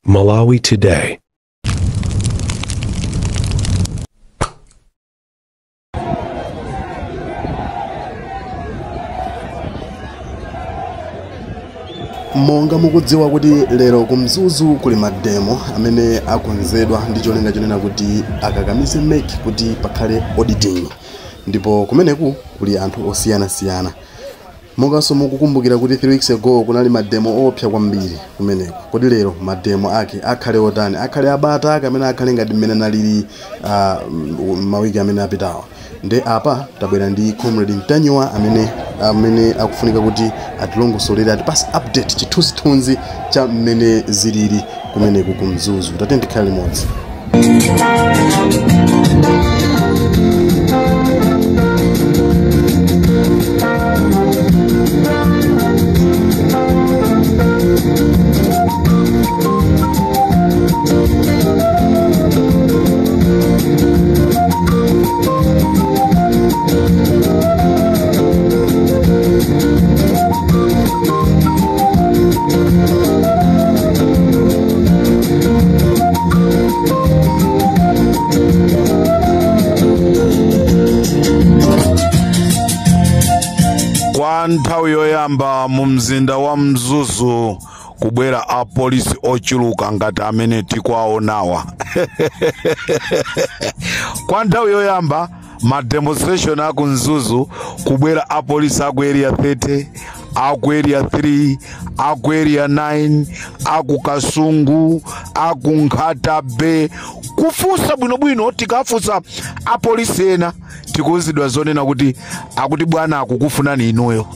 Malawi Today. Monga mukudziwa kuti lero kumzuzu kuli mademo amene akonzedwa ndi cholinga chonena kuti akakamize MEC kuti pakhale auditing, ndipo kumeneku kuli anthu osiyanasiyana. Monganso mukukumbukira kuti 3 weeks ago kunali mademo opsa kwambiri kumeneku. Kodi lero mademo ake akhale otani, akhale abata kamene akhale ngati mmene nalili mawiki amene apitawa. Nde apa tabwera ndi Comrade Ntanyiwa amene akufunika kuti atilongosolere atipase update chithunzithunzi cha mmene zilili kumeneku kumzuzu. Tatende khali limodzi. Kwa nthawi yoyamba mu mzinda wa Mzuzu kubwera apolisi ochuluka ngati amene tikwaonawa. Kwa nthawi yoyamba ma demonstration aku Mzuzu kubwera apolisi aku area 30, aku area 3, aku area 9, aku Kasungu, aku Nkhatabe, kufusa bwinobwino. Tikafusa apolisi ena tikuzidwa zonena kuti akuti bwana akukufunani inuyo.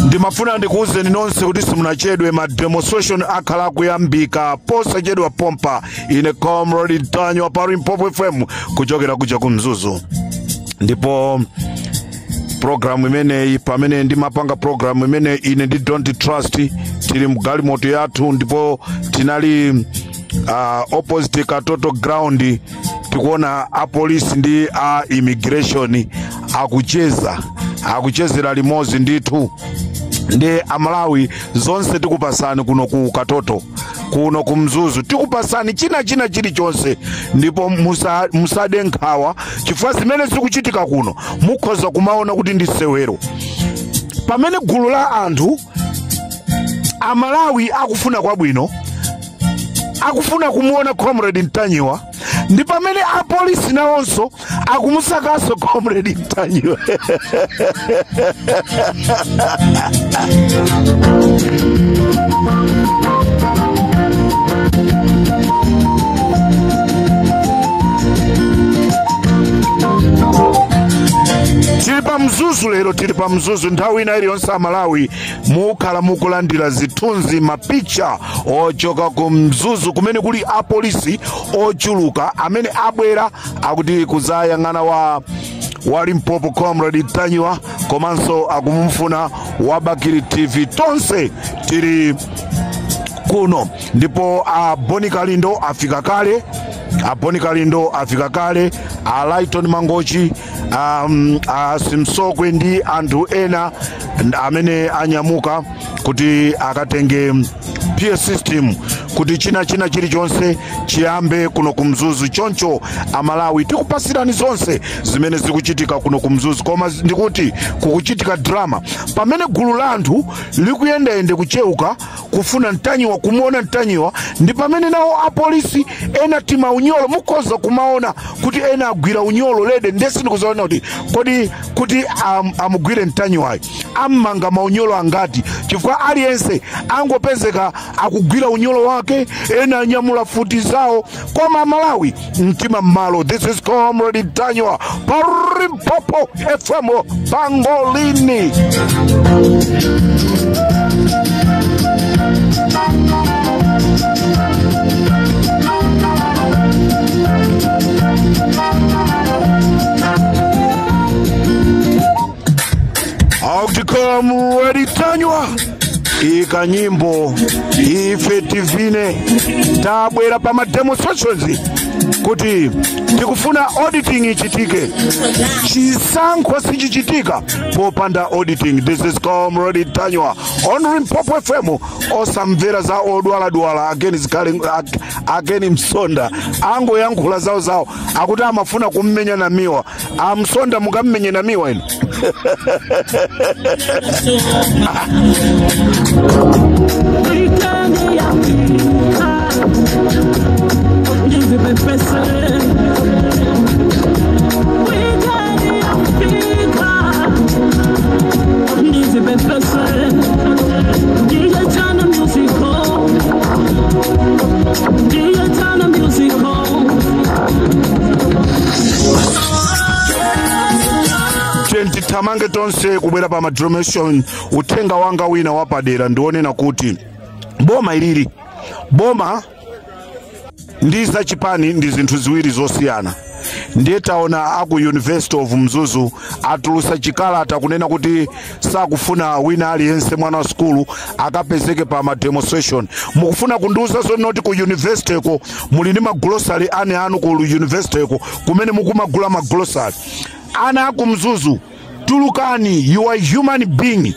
Ndimafuna ndikuuzeni nonse kuti simunachedwe. Ma demonstration akhala kuyambika posachedwa pompa. Ine Comrade Ntanyiwa pa Limpopo FM kuchokera kuja ku Mzuzu. Ndipo program imeneyi pamene ndimapanga program imene ine ndi Don't Trust tili mgalimoto yathu, ndipo tinali opposite Katoto ground tikuona apolisi ndi immigration akuchezera limozi ndithu. Ndi Amalawi zonse tikupasani kuno ku Katoto, kuno ku Mzuzu tikupasani china chilichonse. Ndipo musade nkhawa chifukwa zimene zikuchitika kuno mukhoza kumaona kuti ndi sewero. Pamene gulu la anthu Amalawi akufuna kwabwino, akufuna kumuona Comrade Ntanyiwa, ndi pamene apolisi nawonso akumusakaso Comrade Ntanyiwa. Tili pa Mzuzu lero, tili pa Mzuzu. Nthawi ina iliyonse Amalawi mukhala mukulandira zithunzi mapicha ochoka ku Mzuzu kumene kuli apolisi ochuluka amene abwera akuti kuzayang'ana wa Limpopo Comrade Ntanyiwa, komanso akumufuna Wabakili TV. Tonse tili kuno. Ndipo Boni Kalindo afika kale, Lighton Mangochi, Simsokwe ndi anthu ena amene anyamuka kuti akatenge PS system kuti china chilichonse chiyambe kuno ku Mzuzu. Choncho Amalawi tikupasirani zonse zimene zikuchitika kuno ku Mzuzu, koma ndikuti kukuchitika drama pamene gulu la anthu likuyendayende kucheuka kufuna Ntanyiwa, kumuona Ntanyiwa. Ndi pamene nawo apolisi ena tima unyolo mukhoza kumaona kuti ena agwira unyolo lede. Ndesi ndikuzaona kuti amugwire Ntanyiwa amanga maunyolo angati, chifukwa aliyense angopezeka akugwira unyolo wake, ena anyamula futi zawo. Koma Amalawi mtima mmalo. This is Comrade Ntanyiwa pa Limpopo FM Pangolini. Comrade Ntanyiwa ikanyimbo ife tivine tabwera pa ma demonstrations kuti tikufuna auditing ichitike. Chisankho sichichitika popanda auditing. This is Comrade Tanywa on Limpopo FM. Osamvera za odwala ageni Msonda ango yankhula zawo akuti amafuna kummenya na miwa. Msonda mukammenye na miwa ino. Tamange tonse kubwera pa madromation utenga wanga wina wapadera ndionena kuti boma ilili boma ndiza chipani ndi zinthu ziwiri zosiyana. Ndiye taona aku University of Mzuzu atulusa chikalata kunena kuti sakufuna wina aliyense mwana wa skulu akapezeke pa ma demonstration. Mukufuna kunduza zonoti ku university ko muli ndi maglosary anu ku university ko kumene mukumagula maglosary. Ana aku Mzuzu tulukani, you are human being.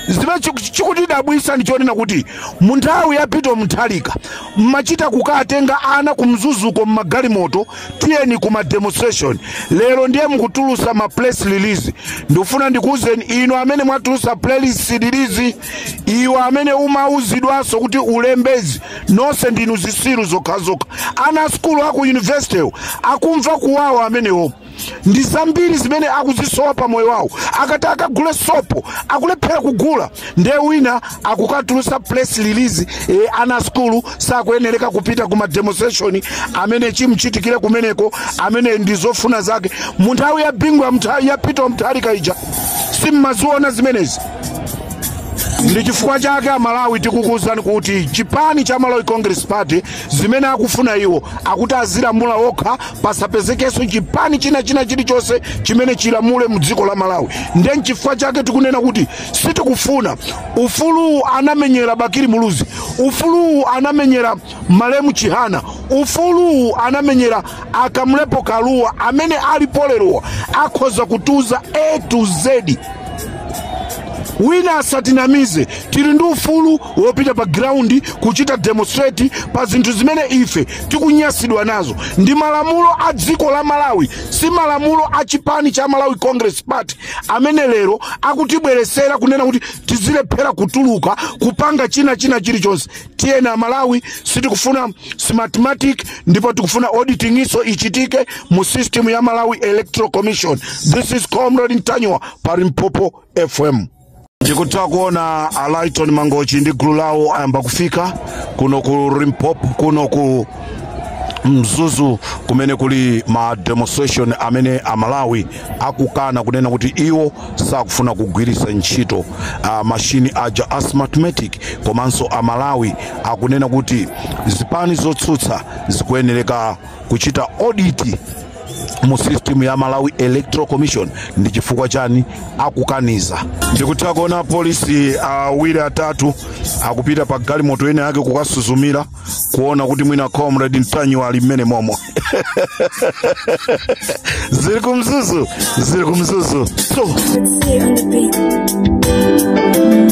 Zibe chikutidabwisa ndichonena kuti munthawi yapita muthalika mmachita kukatenga ana ku Mzuzuko mmagali moto tiyeni kuma demonstration. Lero ndiye mukutulusa ma press release. Ndifuna ndikuuzeni ino amene mwatulusa press release, iwo amene umauzidwaso kuti ulembezi nonse ndinu zisiru zokhazoka. Ana skulu aku university akumva kuwawa amenewo. Ndi zambiri zimene akuzisowa pa moyo wawo. Akati akagule sopo akulephera kugula, ndiye wina akukatulusa press release ana skulu sakuyenereka kupita kuma demonstration amene chimchitikire kumeneko amene ndizofuna zake. Munthawi ya bingwa mnthawi yapita mthalika ija simmaziona zimenezi. Ndi chifukwa chake Malawi tikukuuzani kuti chipani cha Malawi Congress Party zimene akufuna iwo akuti azilamula okha pasapezekenso chipani china chilichonse chimene chilamule mu dziko la Malawi. Ndiye chifukwa chake tikunena kuti sitikufuna ufulu anamenyera Bakiri Muluzi, ufulu anamenyera Malemu Chihana, ufulu anamenyera Akamlepo Kaluwa amene alipolerowa akhoza kutuza A to Z. Wina asatinamize tili ndi ufulu wopita pa ground kuchita demonstrate pa zinthu zimene ife tikunyasidwa nazo. Ndi malamulo a dziko la Malawi, si malamulo a chipani cha Malawi Congress Party amene lero akutibweresera kunena kuti tizilephera kutuluka kupanga china chilichonse. Tiyena Malawi sitikufuna smartmatic ndipo tikufuna auditing iso ichitike mu system ya Malawi Electoral Commission. This is Comrade Tanywa pa Limpopo FM. Ndikutaka kuona Alaiton Mangochi ndi gulu lawo ayamba kufika kuno ku Limpopo, kuno ku Mzuzu kumene kuli ma demonstration amene Amalawi akukana kunena kuti iwo sakufuna kugwirisa ntchito machine aja asthmatic. Komanso Amalawi akunena kuti zipani zotsutsa zikuyenereka kuchita audit mu system ya Malawi Electoral Commission. Ndi chifukwa chani akukaniza. Ndikutaka kuona polisi awiri atatu akupita pa gali moto ene yake kukasuzumira kuona kuti mwina Comrade Tanywa ali mmene momo. Ziri kumzuzu. So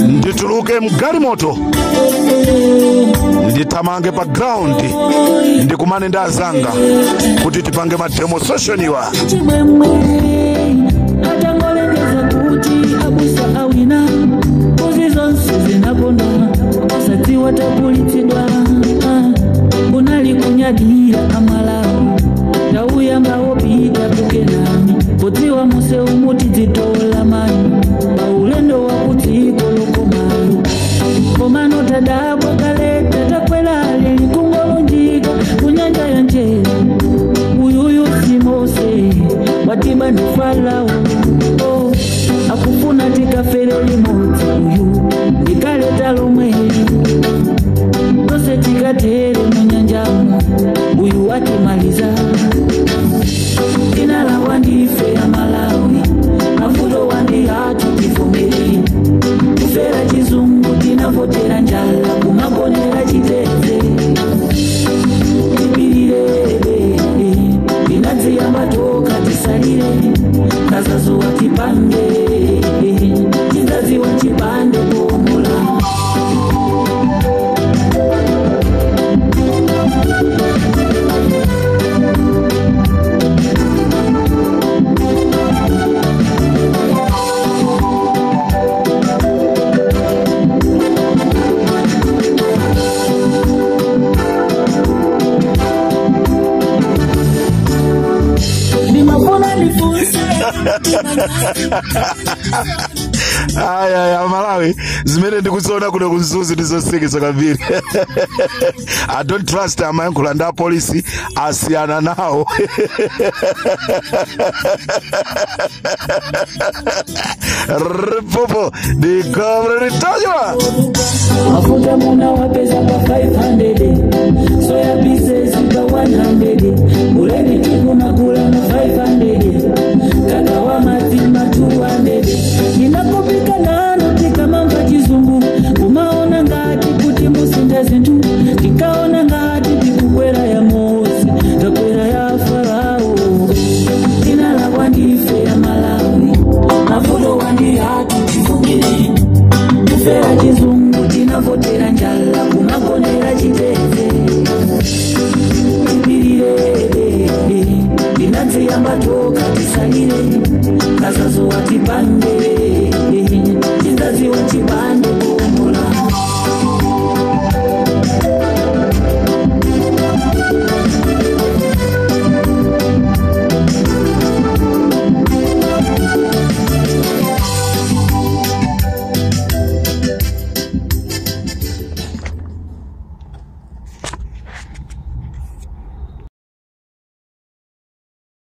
ndituluke mgali moto nditamange pa ground ndikumane ndazanga kuti tipange ma demonstration iwa. Akufuna tikafere limodzi uyu ndikaleta lomweli tose tikatere munyanjamu uyu atimaliza inalawa ndife ya Malawi Aya Malawi zimene ndikuziona kuno kumzuzu ndizosekesa kwambiri. I don't trust amayankhula nda polisi asiyana nawo. Popo the governor tajwa. Mafuta muna wapesa pa 500. Soya pieces pa 100. Uleni tikuna kula na 500. Kakawa matima 200. Ninapopika nano tika mamba kizungu. Umaona ngati kuti musinda zintu. Tikaona ngati tikukwera ya Mose. Takwera ya Farao. Tina la wandife ya Malawi. Mafulo wandi hatu tifungile. Tufera kizungu tinavotera njala. Kumakonera chiteze. Tinatse yamba toka tisalire. Kazazo watipande